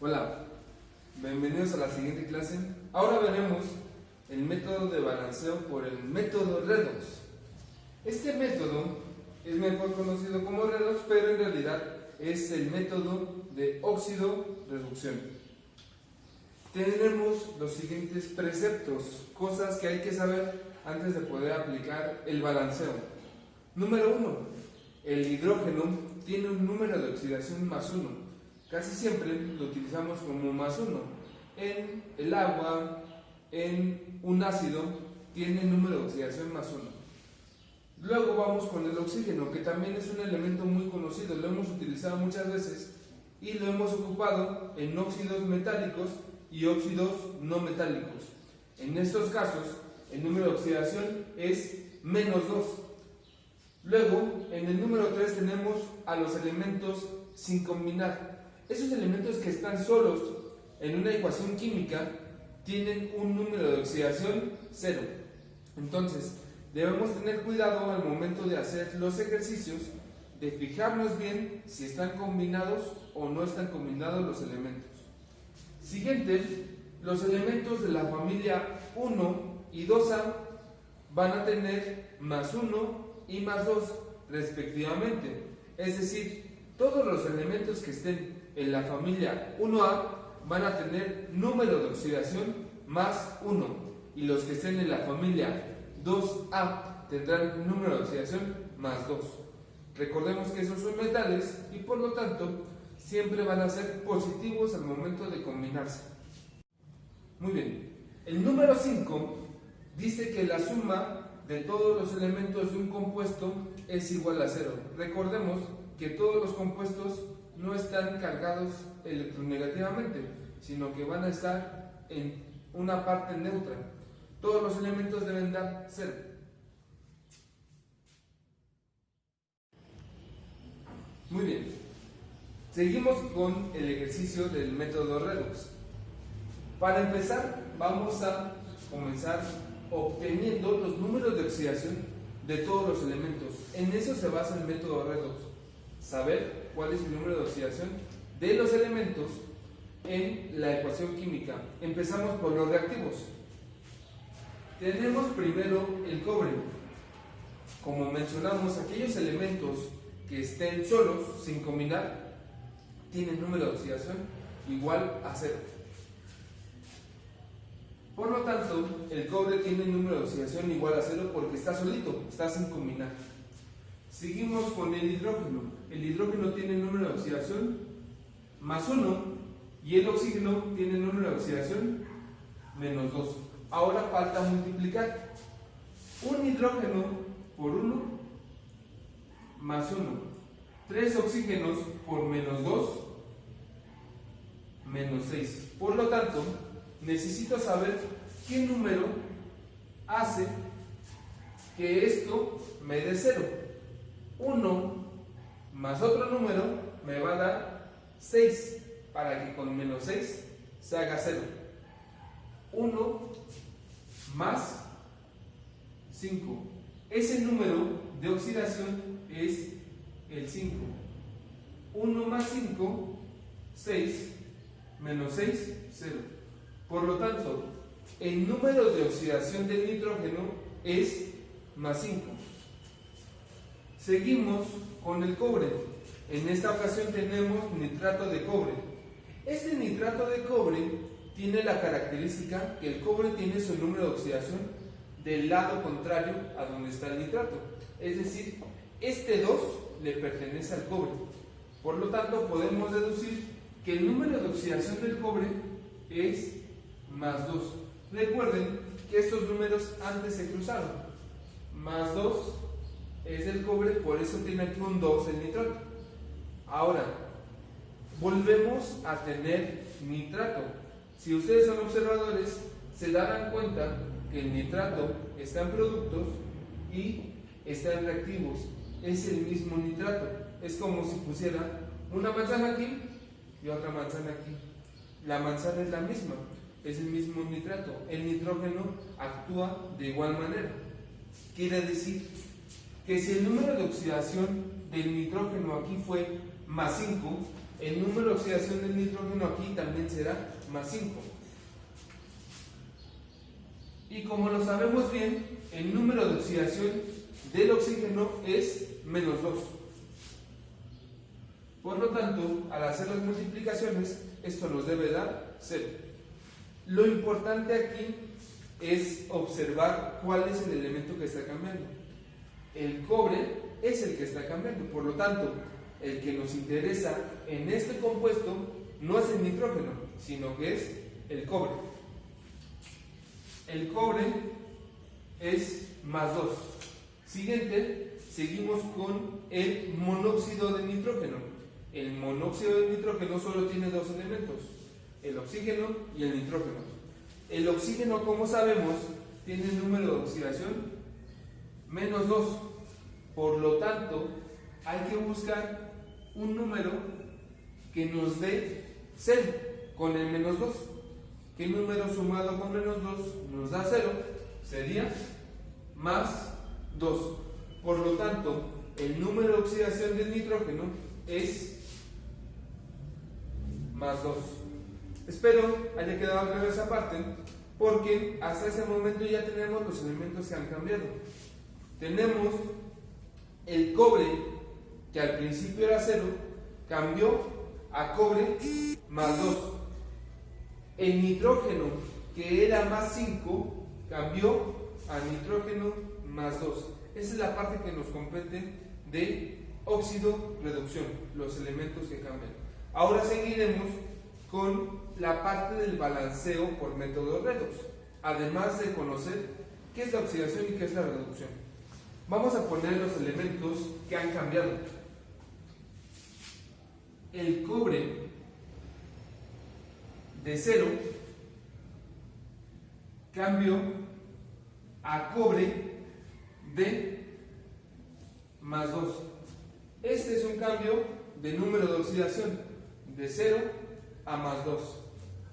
Hola, bienvenidos a la siguiente clase. Ahora veremos el método de balanceo por el método redox. Este método es mejor conocido como redox, pero en realidad es el método de óxido-reducción. Tenemos los siguientes preceptos, cosas que hay que saber antes de poder aplicar el balanceo. Número 1. El hidrógeno tiene un número de oxidación más 1. Casi siempre lo utilizamos como más 1. En el agua, en un ácido, tiene número de oxidación más 1. Luego vamos con el oxígeno, que también es un elemento muy conocido, lo hemos utilizado muchas veces y lo hemos ocupado en óxidos metálicos y óxidos no metálicos. En estos casos, el número de oxidación es menos 2. Luego, en el número 3 tenemos a los elementos sin combinar. Esos elementos que están solos en una ecuación química tienen un número de oxidación 0. Entonces, debemos tener cuidado al momento de hacer los ejercicios de fijarnos bien si están combinados o no están combinados los elementos. Siguiente, los elementos de la familia 1 y 2A van a tener más 1 y más 2 respectivamente. Es decir, todos los elementos que estén en la familia 1A van a tener número de oxidación más 1 y los que estén en la familia 2A tendrán número de oxidación más 2. Recordemos que esos son metales y por lo tanto siempre van a ser positivos al momento de combinarse. Muy bien, el número 5 dice que la suma de todos los elementos de un compuesto es igual a 0. Recordemos que todos los compuestos no están cargados electronegativamente, sino que van a estar en una parte neutra. Todos los elementos deben dar 0. Muy bien, seguimos con el ejercicio del método redox. Para empezar, vamos a comenzar obteniendo los números de oxidación de todos los elementos. En eso se basa el método redox. Saber cuál es el número de oxidación de los elementos en la ecuación química. Empezamos por los reactivos. Tenemos primero el cobre. Como mencionamos, aquellos elementos que estén solos, sin combinar, tienen número de oxidación igual a 0. Por lo tanto, el cobre tiene número de oxidación igual a 0 porque está solito, está sin combinar. Seguimos con el hidrógeno. El hidrógeno tiene número de oxidación más 1 y el oxígeno tiene número de oxidación menos 2. Ahora falta multiplicar. Un hidrógeno por 1 más 1. 3 oxígenos por menos 2 menos 6. Por lo tanto, necesito saber qué número hace que esto me dé 0. 1 más otro número me va a dar 6, para que con menos 6 se haga 0. 1 más 5. Ese número de oxidación es el 5. 1 más 5, 6, menos 6, 0. Por lo tanto, el número de oxidación del nitrógeno es más 5. Seguimos con el cobre. En esta ocasión tenemos nitrato de cobre. Este nitrato de cobre tiene la característica que el cobre tiene su número de oxidación del lado contrario a donde está el nitrato. Es decir, este 2 le pertenece al cobre. Por lo tanto, podemos deducir que el número de oxidación del cobre es más 2. Recuerden que estos números antes se cruzaron. Más 2 es el cobre, por eso tiene aquí un 2 el nitrato. Ahora, volvemos a tener nitrato. Si ustedes son observadores, se darán cuenta que el nitrato está en productos y está en reactivos. Es el mismo nitrato. Es como si pusiera una manzana aquí y otra manzana aquí. La manzana es la misma, es el mismo nitrato. El nitrógeno actúa de igual manera. Quiere decir que si el número de oxidación del nitrógeno aquí fue más 5, el número de oxidación del nitrógeno aquí también será más 5. Y como lo sabemos bien, el número de oxidación del oxígeno es menos 2. Por lo tanto, al hacer las multiplicaciones, esto nos debe dar 0. Lo importante aquí es observar cuál es el elemento que está cambiando. El cobre es el que está cambiando, por lo tanto, el que nos interesa en este compuesto no es el nitrógeno, sino que es el cobre. El cobre es más 2. Siguiente, seguimos con el monóxido de nitrógeno. El monóxido de nitrógeno solo tiene dos elementos, el oxígeno y el nitrógeno. El oxígeno, como sabemos, tiene número de oxidación menos 2. Por lo tanto, hay que buscar un número que nos dé 0 con el menos 2. ¿Qué número sumado con menos 2 nos da 0? Sería más 2. Por lo tanto, el número de oxidación del nitrógeno es más 2. Espero haya quedado clara esa parte, porque hasta ese momento ya tenemos los elementos que han cambiado. Tenemos el cobre, que al principio era 0, cambió a cobre más 2. El nitrógeno, que era más 5, cambió a nitrógeno más 2. Esa es la parte que nos compete de óxido-reducción, los elementos que cambian. Ahora seguiremos con la parte del balanceo por método redox, además de conocer qué es la oxidación y qué es la reducción. Vamos a poner los elementos que han cambiado. El cobre de 0 cambió a cobre de más 2. Este es un cambio de número de oxidación de 0 a más 2.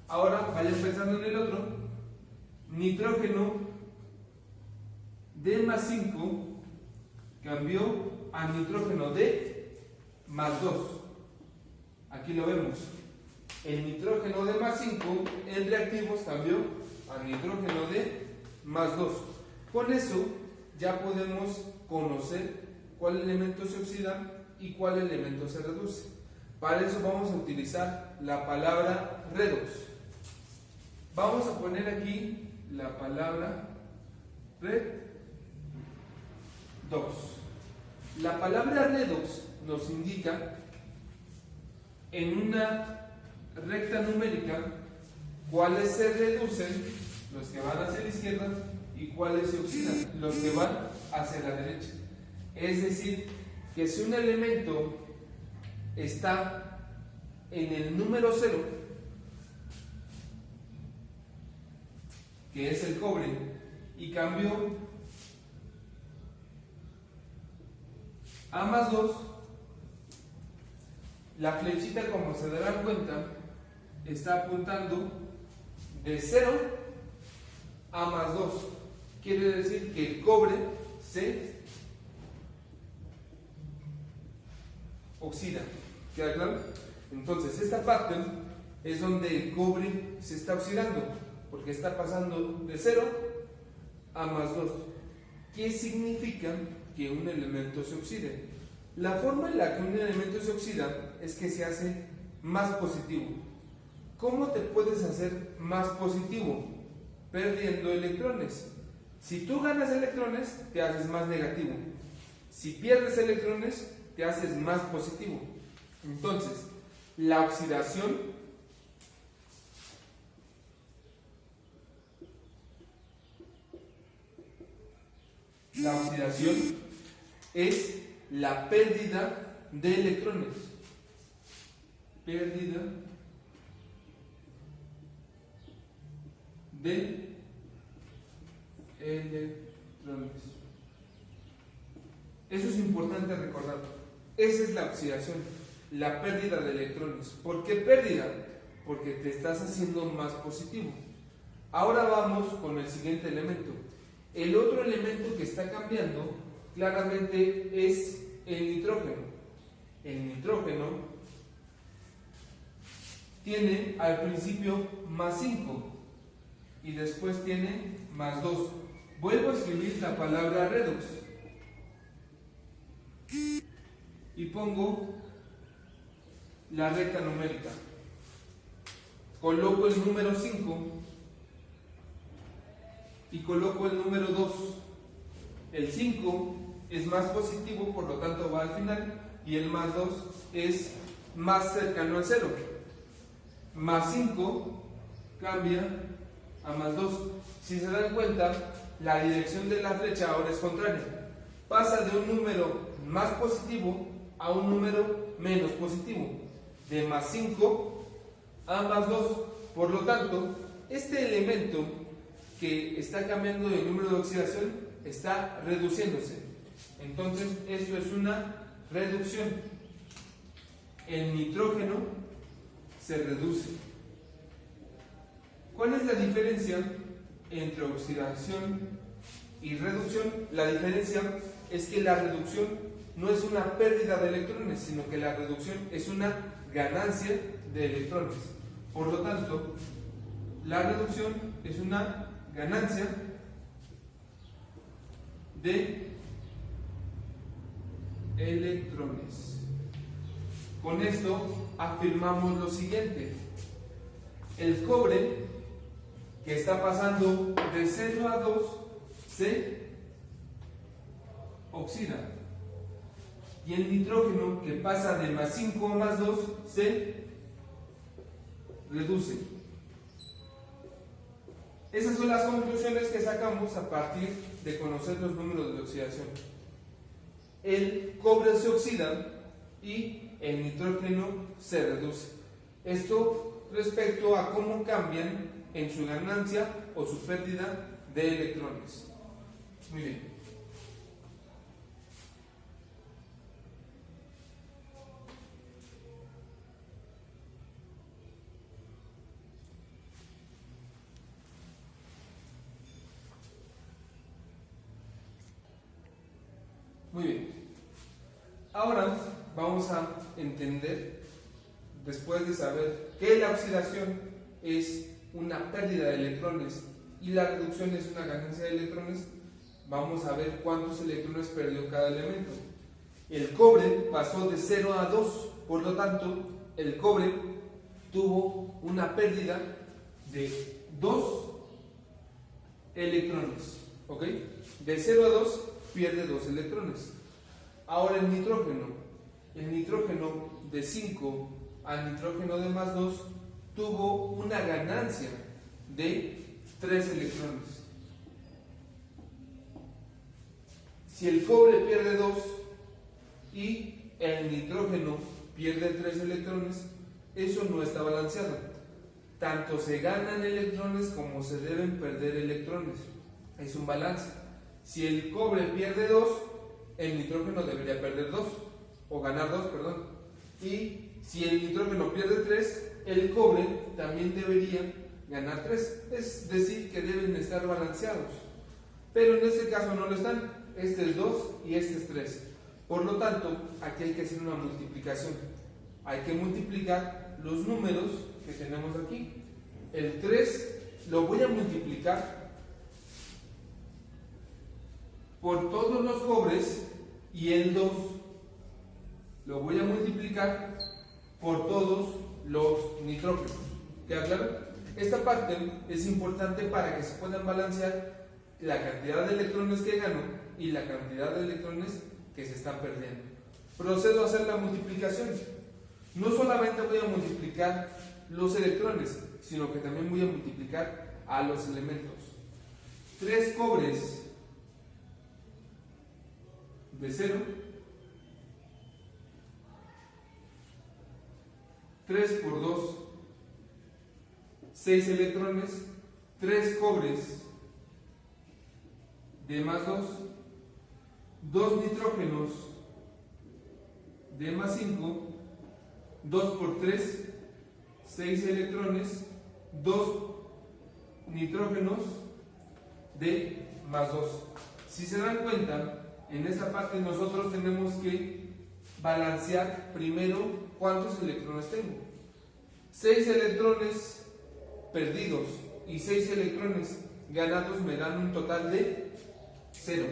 Ahora vayan pensando en el otro. Nitrógeno de más 5 cambió a nitrógeno de más 2. Aquí lo vemos. El nitrógeno de más 5 en reactivos cambió a nitrógeno de más 2. Con eso ya podemos conocer cuál elemento se oxida y cuál elemento se reduce. Para eso vamos a utilizar la palabra redox. Vamos a poner aquí la palabra redox. La palabra redox nos indica en una recta numérica cuáles se reducen, los que van hacia la izquierda, y cuáles se oxidan, los que van hacia la derecha. Es decir, que si un elemento está en el número 0, que es el cobre, y cambió a más 2, la flechita, como se darán cuenta, está apuntando de 0 a más 2. Quiere decir que el cobre se oxida. ¿Queda claro? Entonces, esta parte es donde el cobre se está oxidando, porque está pasando de 0 a más 2. ¿Qué significa que un elemento se oxide? La forma en la que un elemento se oxida es que se hace más positivo. ¿Cómo te puedes hacer más positivo? Perdiendo electrones. Si tú ganas electrones, te haces más negativo. Si pierdes electrones, te haces más positivo. Entonces, la oxidación es la pérdida de electrones. Pérdida de electrones. Eso es importante recordarlo. Esa es la oxidación, la pérdida de electrones. ¿Por qué pérdida? Porque te estás haciendo más positivo. Ahora vamos con el siguiente elemento. El otro elemento que está cambiando claramente es el nitrógeno. El nitrógeno tiene al principio más 5 y después tiene más 2. Vuelvo a escribir la palabra redox y pongo la recta numérica. Coloco el número 5 y coloco el número 2. El 5 es más positivo, por lo tanto va al final, y el más 2 es más cercano al 0. Más 5 cambia a más 2. Si se dan cuenta, la dirección de la flecha ahora es contraria. Pasa de un número más positivo a un número menos positivo. De más 5 a más 2. Por lo tanto, este elemento que está cambiando de número de oxidación está reduciéndose. Entonces, esto es una reducción. El nitrógeno se reduce. ¿Cuál es la diferencia entre oxidación y reducción? La diferencia es que la reducción no es una pérdida de electrones, sino que la reducción es una ganancia de electrones. Por lo tanto, la reducción es una ganancia de electrones. Con esto afirmamos lo siguiente: el cobre, que está pasando de 0 a 2, se oxida, y el nitrógeno, que pasa de más 5 a más 2, se reduce. Esas son las conclusiones que sacamos a partir de conocer los números de oxidación. El cobre se oxida y el nitrógeno se reduce. Esto respecto a cómo cambian en su ganancia o su pérdida de electrones. Muy bien. Muy bien. Ahora vamos a entender, después de saber que la oxidación es una pérdida de electrones y la reducción es una ganancia de electrones, vamos a ver cuántos electrones perdió cada elemento. El cobre pasó de 0 a 2, por lo tanto, el cobre tuvo una pérdida de 2 electrones. ¿Ok? De 0 a 2 pierde 2 electrones. Ahora el nitrógeno de 5 al nitrógeno de más 2 tuvo una ganancia de 3 electrones. Si el cobre pierde 2 y el nitrógeno pierde 3 electrones, eso no está balanceado. Tanto se ganan electrones como se deben perder electrones. Es un balance. Si el cobre pierde 2, el nitrógeno debería perder 2, o ganar 2, perdón. Y si el nitrógeno pierde 3, el cobre también debería ganar 3. Es decir, que deben estar balanceados. Pero en este caso no lo están. Este es 2 y este es 3. Por lo tanto, aquí hay que hacer una multiplicación. Hay que multiplicar los números que tenemos aquí. El 3 lo voy a multiplicar por todos los cobres y el 2 lo voy a multiplicar por todos los nitrógenos. ¿Queda claro? Esta parte es importante para que se puedan balancear la cantidad de electrones que gano y la cantidad de electrones que se están perdiendo. Procedo a hacer la multiplicación. No solamente voy a multiplicar los electrones, sino que también voy a multiplicar a los elementos. 3 cobres de 0, 3 por 2, 6 electrones, 3 cobres de más 2, 2 nitrógenos de más 5, 2 por 3, 6 electrones, 2 nitrógenos de más 2. Si se dan cuenta, en esta parte nosotros tenemos que balancear primero cuántos electrones tengo. 6 electrones perdidos y 6 electrones ganados me dan un total de 0.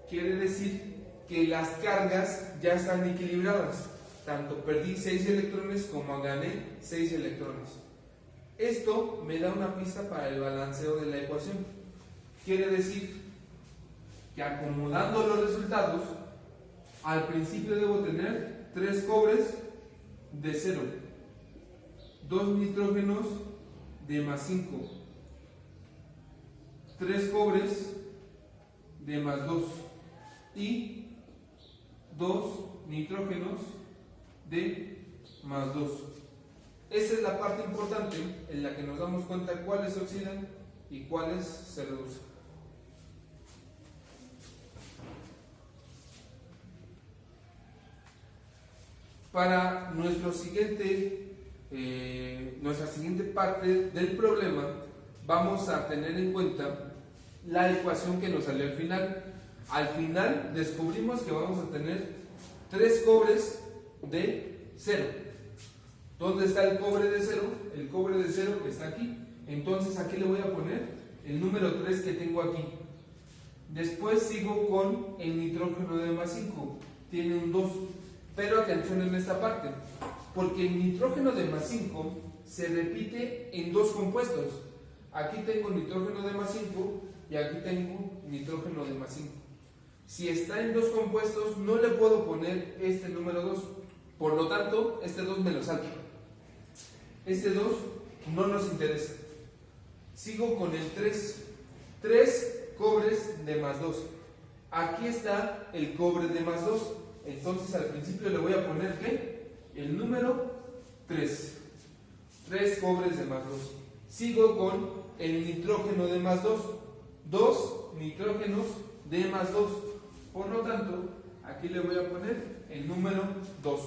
Quiere decir que las cargas ya están equilibradas. Tanto perdí 6 electrones como gané 6 electrones. Esto me da una pista para el balanceo de la ecuación. Quiere decir que acomodando los resultados, al principio debo tener 3 cobres de 0, 2 nitrógenos de más 5, 3 cobres de más 2 y 2 nitrógenos de más 2. Esa es la parte importante en la que nos damos cuenta cuáles se oxidan y cuáles se reducen. Para nuestra siguiente parte del problema, vamos a tener en cuenta la ecuación que nos salió al final. Al final descubrimos que vamos a tener 3 cobres de 0. ¿Dónde está el cobre de 0? El cobre de 0 está aquí. Entonces aquí le voy a poner el número 3 que tengo aquí. Después sigo con el nitrógeno de más 5. Tiene un 2. Pero atención en esta parte, porque el nitrógeno de más 5 se repite en 2 compuestos. Aquí tengo nitrógeno de más 5 y aquí tengo nitrógeno de más 5. Si está en 2 compuestos, no le puedo poner este número 2. Por lo tanto, este 2 me lo salto. Este 2 no nos interesa. Sigo con el 3. 3 cobres de más 2. Aquí está el cobre de más 2. Entonces al principio le voy a poner ¿qué? El número 3. 3 cobres de más 2. Sigo con el nitrógeno de más 2. 2 nitrógenos de más 2. Por lo tanto, aquí le voy a poner el número 2.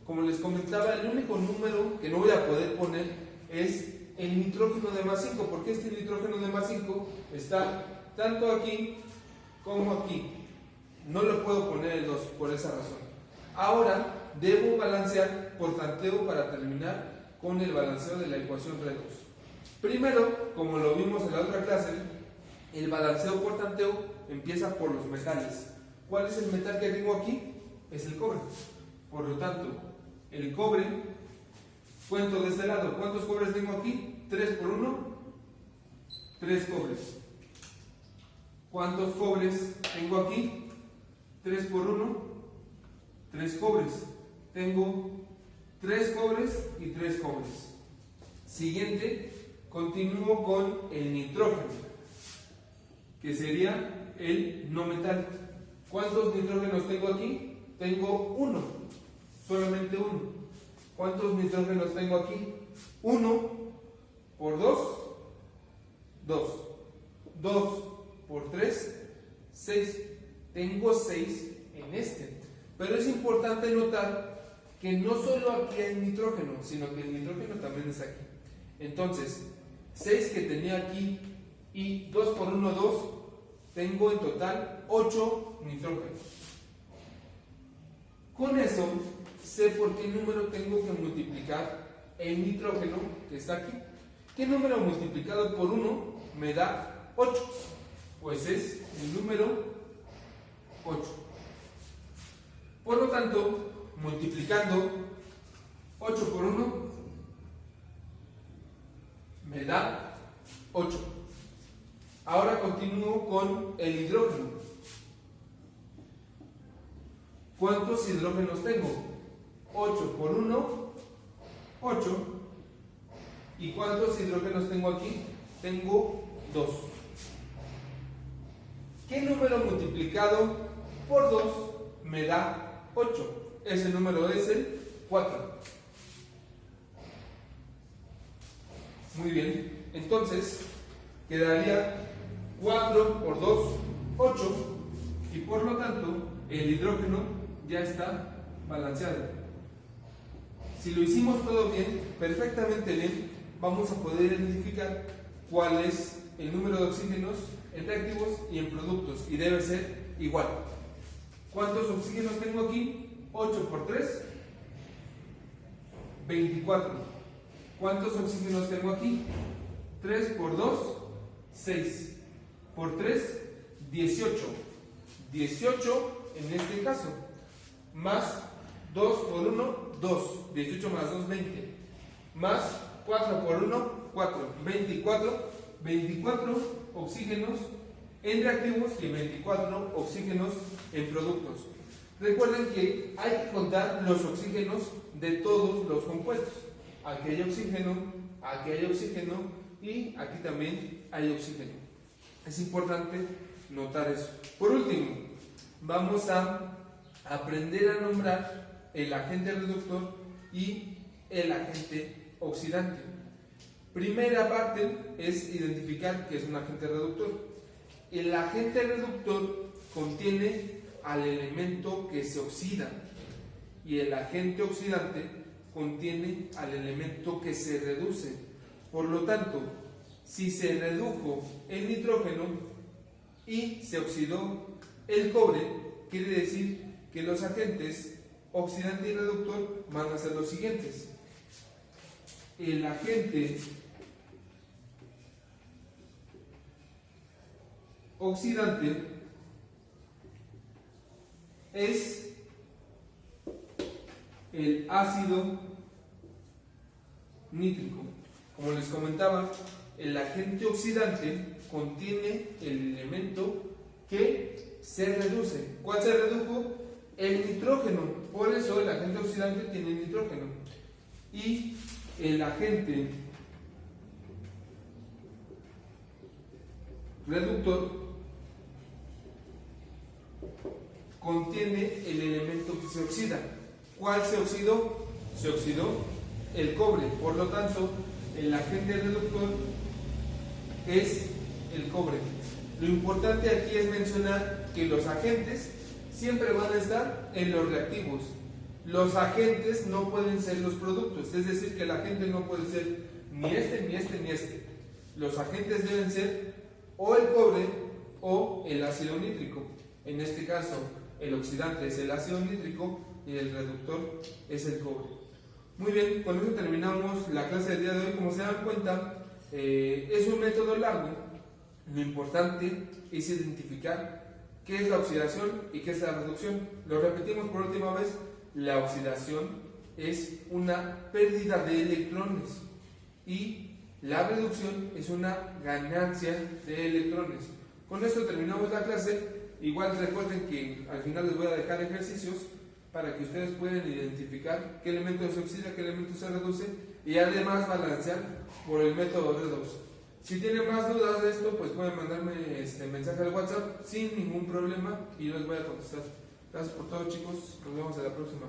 Como les comentaba, el único número que no voy a poder poner es el nitrógeno de más 5, porque este nitrógeno de más 5 está tanto aquí como aquí. No le puedo poner el 2 por esa razón. Ahora debo balancear por tanteo para terminar con el balanceo de la ecuación redox. Primero, como lo vimos en la otra clase, el balanceo por tanteo empieza por los metales. ¿Cuál es el metal que tengo aquí? Es el cobre. Por lo tanto, el cobre, cuento de este lado. ¿Cuántos cobres tengo aquí? 3 por 1, 3 cobres. ¿Cuántos cobres tengo aquí? 3 por 1, 3 cobres. Tengo 3 cobres y 3 cobres. Siguiente, continúo con el nitrógeno, que sería el no metal. ¿Cuántos nitrógenos tengo aquí? Tengo 1, solamente 1. ¿Cuántos nitrógenos tengo aquí? 1 por 2, 2. 2 por 3, 6. Tengo 6 en este. Pero es importante notar que no solo aquí hay nitrógeno, sino que el nitrógeno también está aquí. Entonces, 6 que tenía aquí y 2 por 1, 2, tengo en total 8 nitrógenos. Con eso, sé por qué número tengo que multiplicar el nitrógeno que está aquí. ¿Qué número multiplicado por 1 me da 8? Pues es el número 8. Por lo tanto, multiplicando 8 por 1 me da 8. Ahora continúo con el hidrógeno. ¿Cuántos hidrógenos tengo? 8 por 1, 8. ¿Y cuántos hidrógenos tengo aquí? Tengo 2. ¿Qué número multiplicado por 2 me da 8? Ese número es el 4. Muy bien. Entonces, quedaría 4 por 2, 8. Y por lo tanto, el hidrógeno ya está balanceado. Si lo hicimos todo bien, perfectamente bien, vamos a poder identificar cuál es el número de oxígenos en reactivos y en productos, y debe ser igual. ¿Cuántos oxígenos tengo aquí? 8 por 3, 24. ¿Cuántos oxígenos tengo aquí? 3 por 2, 6. Por 3, 18. 18 en este caso. Más 2 por 1, 2. 18 más 2, 20. Más 4 por 1, 4. 24. 24 oxígenos en reactivos y 24 oxígenos en productos. Recuerden que hay que contar los oxígenos de todos los compuestos. Aquí hay oxígeno y aquí también hay oxígeno. Es importante notar eso. Por último, vamos a aprender a nombrar el agente reductor y el agente oxidante. Primera parte es identificar qué es un agente reductor. El agente reductor contiene al elemento que se oxida y el agente oxidante contiene al elemento que se reduce. Por lo tanto, si se redujo el nitrógeno y se oxidó el cobre, quiere decir que los agentes oxidante y reductor van a ser los siguientes. El agente oxidante es el ácido nítrico. Como les comentaba, el agente oxidante contiene el elemento que se reduce. ¿Cuál se redujo? El nitrógeno. Por eso el agente oxidante tiene nitrógeno. Y el agente reductor contiene el elemento que se oxida. ¿Cuál se oxidó? Se oxidó el cobre. Por lo tanto, el agente reductor es el cobre. Lo importante aquí es mencionar que los agentes siempre van a estar en los reactivos. Los agentes no pueden ser los productos, es decir, que el agente no puede ser ni este, ni este, ni este. Los agentes deben ser o el cobre o el ácido nítrico. En este caso, el oxidante es el ácido nítrico y el reductor es el cobre. Muy bien, con eso terminamos la clase del día de hoy. Como se dan cuenta, es un método largo. Lo importante es identificar qué es la oxidación y qué es la reducción. Lo repetimos por última vez. La oxidación es una pérdida de electrones y la reducción es una ganancia de electrones. Con esto terminamos la clase. Igual recuerden que al final les voy a dejar ejercicios para que ustedes puedan identificar qué elemento se oxida, qué elemento se reduce y además balancear por el método redox. Si tienen más dudas de esto, pues pueden mandarme mensaje al WhatsApp sin ningún problema y yo les voy a contestar. Gracias por todo, chicos. Nos vemos en la próxima.